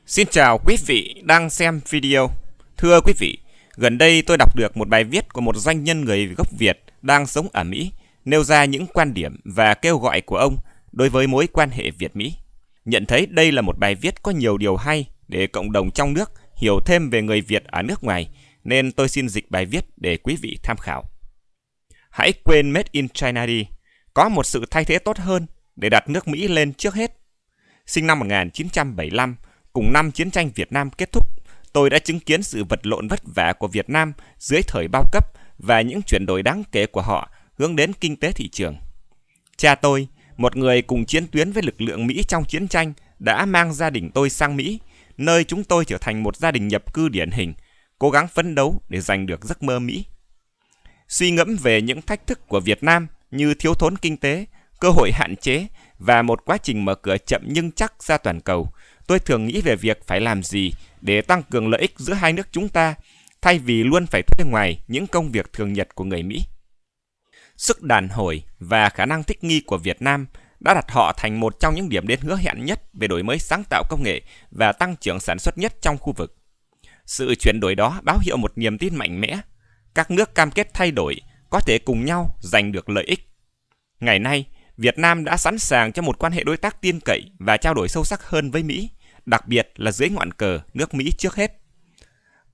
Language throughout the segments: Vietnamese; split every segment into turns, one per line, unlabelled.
Xin chào quý vị đang xem video. Thưa quý vị, gần đây tôi đọc được một bài viết của một doanh nhân người gốc Việt đang sống ở Mỹ, nêu ra những quan điểm và kêu gọi của ông đối với mối quan hệ Việt-Mỹ. Nhận thấy đây là một bài viết có nhiều điều hay để cộng đồng trong nước hiểu thêm về người Việt ở nước ngoài, nên tôi xin dịch bài viết để quý vị tham khảo. Hãy quên Made in China đi, có một sự thay thế tốt hơn để đặt nước Mỹ lên trước hết. Sinh năm 1975, cùng năm chiến tranh Việt Nam kết thúc, tôi đã chứng kiến sự vật lộn vất vả của Việt Nam dưới thời bao cấp và những chuyển đổi đáng kể của họ hướng đến kinh tế thị trường. Cha tôi, một người cùng chiến tuyến với lực lượng Mỹ trong chiến tranh, đã mang gia đình tôi sang Mỹ, nơi chúng tôi trở thành một gia đình nhập cư điển hình, cố gắng phấn đấu để giành được giấc mơ Mỹ. Suy ngẫm về những thách thức của Việt Nam như thiếu thốn kinh tế, cơ hội hạn chế và một quá trình mở cửa chậm nhưng chắc ra toàn cầu, tôi thường nghĩ về việc phải làm gì để tăng cường lợi ích giữa hai nước chúng ta, thay vì luôn phải thuê ngoài những công việc thường nhật của người Mỹ. Sức đàn hồi và khả năng thích nghi của Việt Nam đã đặt họ thành một trong những điểm đến hứa hẹn nhất về đổi mới sáng tạo công nghệ và tăng trưởng sản xuất nhất trong khu vực. Sự chuyển đổi đó báo hiệu một niềm tin mạnh mẽ. Các nước cam kết thay đổi, có thể cùng nhau giành được lợi ích. Ngày nay, Việt Nam đã sẵn sàng cho một quan hệ đối tác tin cậy và trao đổi sâu sắc hơn với Mỹ, đặc biệt là dưới ngọn cờ nước Mỹ trước hết.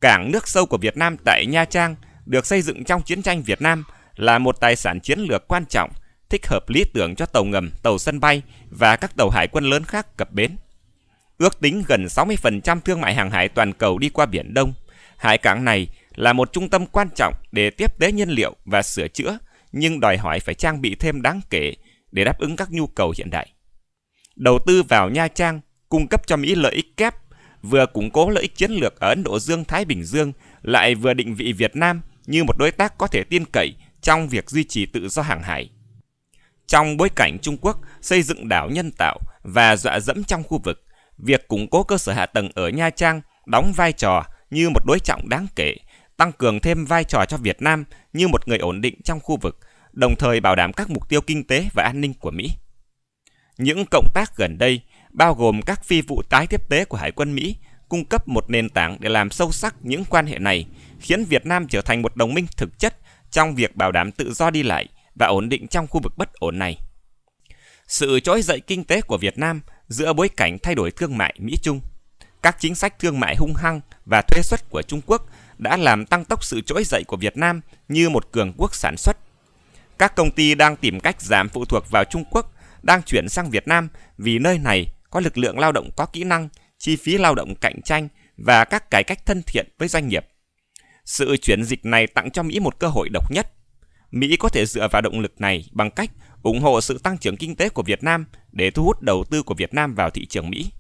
Cảng nước sâu của Việt Nam tại Nha Trang được xây dựng trong chiến tranh Việt Nam là một tài sản chiến lược quan trọng, thích hợp lý tưởng cho tàu ngầm, tàu sân bay và các tàu hải quân lớn khác cập bến. Ước tính gần 60% thương mại hàng hải toàn cầu đi qua Biển Đông. Hải cảng này là một trung tâm quan trọng để tiếp tế nhiên liệu và sửa chữa, nhưng đòi hỏi phải trang bị thêm đáng kể để đáp ứng các nhu cầu hiện đại. Đầu tư vào Nha Trang cung cấp cho Mỹ lợi ích kép, vừa củng cố lợi ích chiến lược ở Ấn Độ Dương-Thái Bình Dương, lại vừa định vị Việt Nam như một đối tác có thể tin cậy trong việc duy trì tự do hàng hải. Trong bối cảnh Trung Quốc xây dựng đảo nhân tạo và dọa dẫm trong khu vực, việc củng cố cơ sở hạ tầng ở Nha Trang đóng vai trò như một đối trọng đáng kể, tăng cường thêm vai trò cho Việt Nam như một người ổn định trong khu vực, đồng thời bảo đảm các mục tiêu kinh tế và an ninh của Mỹ. Những cộng tác gần đây, bao gồm các phi vụ tái tiếp tế của Hải quân Mỹ, cung cấp một nền tảng để làm sâu sắc những quan hệ này, khiến Việt Nam trở thành một đồng minh thực chất trong việc bảo đảm tự do đi lại và ổn định trong khu vực bất ổn này. Sự trỗi dậy kinh tế của Việt Nam giữa bối cảnh thay đổi thương mại Mỹ-Trung, các chính sách thương mại hung hăng và thuế suất của Trung Quốc đã làm tăng tốc sự trỗi dậy của Việt Nam như một cường quốc sản xuất. Các công ty đang tìm cách giảm phụ thuộc vào Trung Quốc, đang chuyển sang Việt Nam vì nơi này có lực lượng lao động có kỹ năng, chi phí lao động cạnh tranh và các cải cách thân thiện với doanh nghiệp. Sự chuyển dịch này tặng cho Mỹ một cơ hội độc nhất. Mỹ có thể dựa vào động lực này bằng cách ủng hộ sự tăng trưởng kinh tế của Việt Nam để thu hút đầu tư của Việt Nam vào thị trường Mỹ.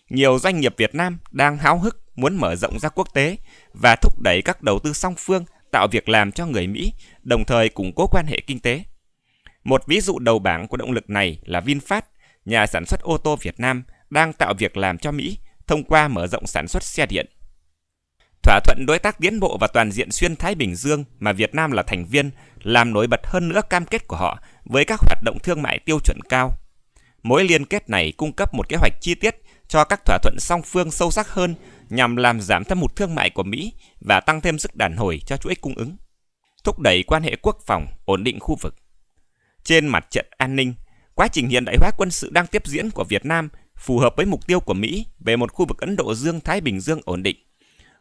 Nhiều doanh nghiệp Việt Nam đang háo hức muốn mở rộng ra quốc tế và thúc đẩy các đầu tư song phương, tạo việc làm cho người Mỹ, đồng thời củng cố quan hệ kinh tế. Một ví dụ đầu bảng của động lực này là VinFast, nhà sản xuất ô tô Việt Nam, đang tạo việc làm cho Mỹ thông qua mở rộng sản xuất xe điện. Thỏa thuận đối tác tiến bộ và toàn diện xuyên Thái Bình Dương mà Việt Nam là thành viên làm nổi bật hơn nữa cam kết của họ với các hoạt động thương mại tiêu chuẩn cao. Mối liên kết này cung cấp một kế hoạch chi tiết cho các thỏa thuận song phương sâu sắc hơn nhằm làm giảm thâm hụt thương mại của Mỹ và tăng thêm sức đàn hồi cho chuỗi cung ứng, thúc đẩy quan hệ quốc phòng, ổn định khu vực. Trên mặt trận an ninh, quá trình hiện đại hóa quân sự đang tiếp diễn của Việt Nam phù hợp với mục tiêu của Mỹ về một khu vực Ấn Độ Dương-Thái Bình Dương ổn định,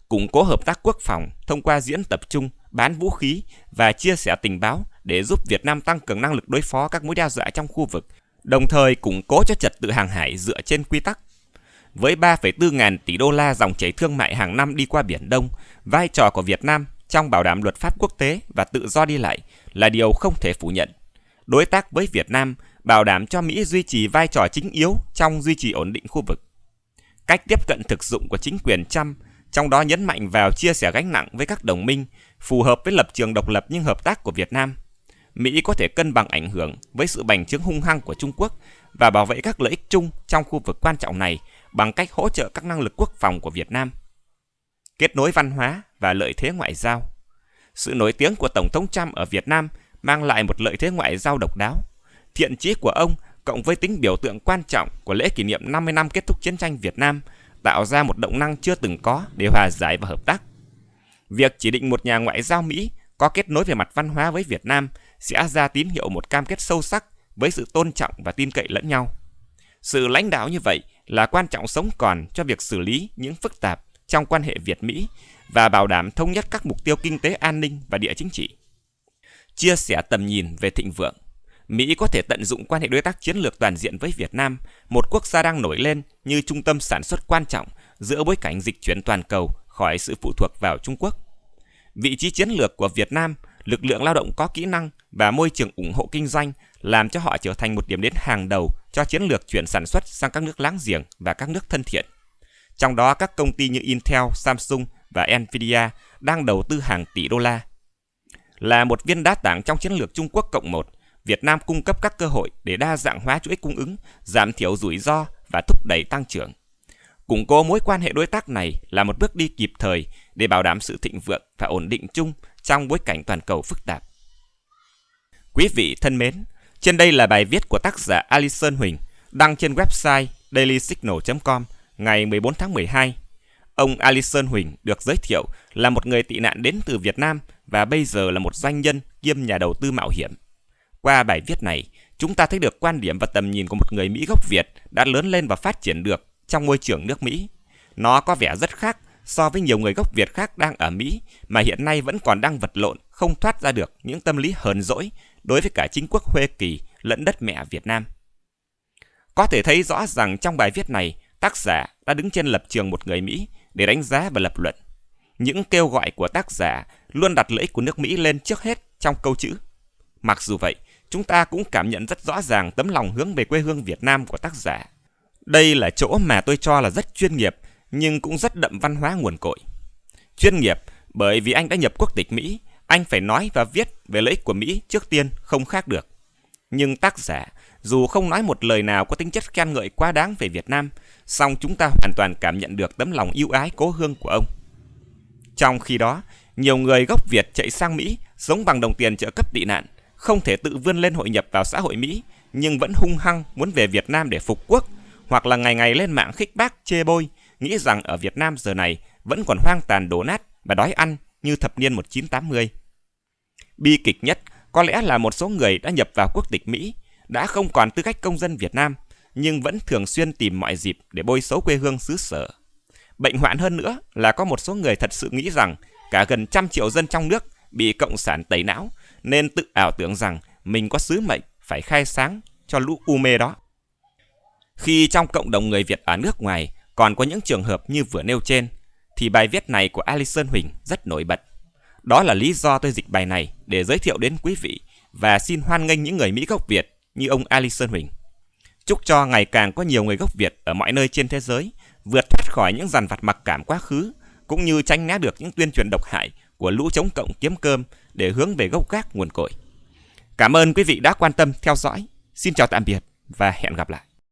củng cố hợp tác quốc phòng thông qua diễn tập chung, bán vũ khí và chia sẻ tình báo để giúp Việt Nam tăng cường năng lực đối phó các mối đe dọa trong khu vực, đồng thời củng cố cho trật tự hàng hải dựa trên quy tắc. Với 3,4 ngàn tỷ đô la dòng chảy thương mại hàng năm đi qua Biển Đông, vai trò của Việt Nam trong bảo đảm luật pháp quốc tế và tự do đi lại là điều không thể phủ nhận. Đối tác với Việt Nam bảo đảm cho Mỹ duy trì vai trò chính yếu trong duy trì ổn định khu vực. Cách tiếp cận thực dụng của chính quyền Trump, trong đó nhấn mạnh vào chia sẻ gánh nặng với các đồng minh, phù hợp với lập trường độc lập nhưng hợp tác của Việt Nam. Mỹ có thể cân bằng ảnh hưởng với sự bành trướng hung hăng của Trung Quốc và bảo vệ các lợi ích chung trong khu vực quan trọng này bằng cách hỗ trợ các năng lực quốc phòng của Việt Nam. Kết nối văn hóa và lợi thế ngoại giao. Sự nổi tiếng của Tổng thống Trump ở Việt Nam mang lại một lợi thế ngoại giao độc đáo. Thiện chí của ông cộng với tính biểu tượng quan trọng của lễ kỷ niệm 50 năm kết thúc chiến tranh Việt Nam, tạo ra một động năng chưa từng có để hòa giải và hợp tác. Việc chỉ định một nhà ngoại giao Mỹ có kết nối về mặt văn hóa với Việt Nam sẽ ra tín hiệu một cam kết sâu sắc với sự tôn trọng và tin cậy lẫn nhau. Sự lãnh đạo như vậy là quan trọng sống còn cho việc xử lý những phức tạp trong quan hệ Việt-Mỹ và bảo đảm thống nhất các mục tiêu kinh tế, an ninh và địa chính trị. Chia sẻ tầm nhìn về thịnh vượng, Mỹ có thể tận dụng quan hệ đối tác chiến lược toàn diện với Việt Nam, một quốc gia đang nổi lên như trung tâm sản xuất quan trọng giữa bối cảnh dịch chuyển toàn cầu khỏi sự phụ thuộc vào Trung Quốc. Vị trí chiến lược của Việt Nam, lực lượng lao động có kỹ năng và môi trường ủng hộ kinh doanh làm cho họ trở thành một điểm đến hàng đầu cho chiến lược chuyển sản xuất sang các nước láng giềng và các nước thân thiện. Trong đó các công ty như Intel, Samsung và Nvidia đang đầu tư hàng tỷ đô la. Là một viên đá tảng trong chiến lược Trung Quốc Cộng 1, Việt Nam cung cấp các cơ hội để đa dạng hóa chuỗi cung ứng, giảm thiểu rủi ro và thúc đẩy tăng trưởng. Củng cố mối quan hệ đối tác này là một bước đi kịp thời để bảo đảm sự thịnh vượng và ổn định chung trong bối cảnh toàn cầu phức tạp. Quý vị thân mến, trên đây là bài viết của tác giả Alison Huỳnh đăng trên website dailysignal.com ngày 14 tháng 12. Ông Alison Huỳnh được giới thiệu là một người tị nạn đến từ Việt Nam và bây giờ là một doanh nhân kiêm nhà đầu tư mạo hiểm. Qua bài viết này, chúng ta thấy được quan điểm và tầm nhìn của một người Mỹ gốc Việt đã lớn lên và phát triển được trong môi trường nước Mỹ. Nó có vẻ rất khác so với nhiều người gốc Việt khác đang ở Mỹ mà hiện nay vẫn còn đang vật lộn không thoát ra được những tâm lý hờn dỗi đối với cả chính quốc Hoa Kỳ lẫn đất mẹ Việt Nam. Có thể thấy rõ rằng trong bài viết này, tác giả đã đứng trên lập trường một người Mỹ để đánh giá và lập luận. Những kêu gọi của tác giả luôn đặt lợi ích của nước Mỹ lên trước hết trong câu chữ. Mặc dù vậy, chúng ta cũng cảm nhận rất rõ ràng tấm lòng hướng về quê hương Việt Nam của tác giả. Đây là chỗ mà tôi cho là rất chuyên nghiệp, nhưng cũng rất đậm văn hóa nguồn cội. Chuyên nghiệp bởi vì anh đã nhập quốc tịch Mỹ, anh phải nói và viết về lợi ích của Mỹ trước tiên, không khác được. Nhưng tác giả, dù không nói một lời nào có tính chất khen ngợi quá đáng về Việt Nam, song chúng ta hoàn toàn cảm nhận được tấm lòng yêu ái cố hương của ông. Trong khi đó, nhiều người gốc Việt chạy sang Mỹ sống bằng đồng tiền trợ cấp tị nạn, không thể tự vươn lên hội nhập vào xã hội Mỹ, nhưng vẫn hung hăng muốn về Việt Nam để phục quốc, hoặc là ngày ngày lên mạng khích bác chê bôi, nghĩ rằng ở Việt Nam giờ này vẫn còn hoang tàn đổ nát và đói ăn như thập niên 1980. Bi kịch nhất có lẽ là một số người đã nhập vào quốc tịch Mỹ, đã không còn tư cách công dân Việt Nam, nhưng vẫn thường xuyên tìm mọi dịp để bôi xấu quê hương xứ sở. Bệnh hoạn hơn nữa là có một số người thật sự nghĩ rằng cả gần 100 triệu dân trong nước bị cộng sản tẩy não, nên tự ảo tưởng rằng mình có sứ mệnh phải khai sáng cho lũ u mê đó. Khi trong cộng đồng người Việt ở nước ngoài còn có những trường hợp như vừa nêu trên, thì bài viết này của Alison Huỳnh rất nổi bật. Đó là lý do tôi dịch bài này để giới thiệu đến quý vị và xin hoan nghênh những người Mỹ gốc Việt như ông Alison Huỳnh. Chúc cho ngày càng có nhiều người gốc Việt ở mọi nơi trên thế giới vượt thoát khỏi những dằn vặt mặc cảm quá khứ, cũng như tránh né được những tuyên truyền độc hại của lũ chống cộng kiếm cơm để hướng về gốc gác nguồn cội. Cảm ơn quý vị đã quan tâm theo dõi. Xin chào tạm biệt và hẹn gặp lại.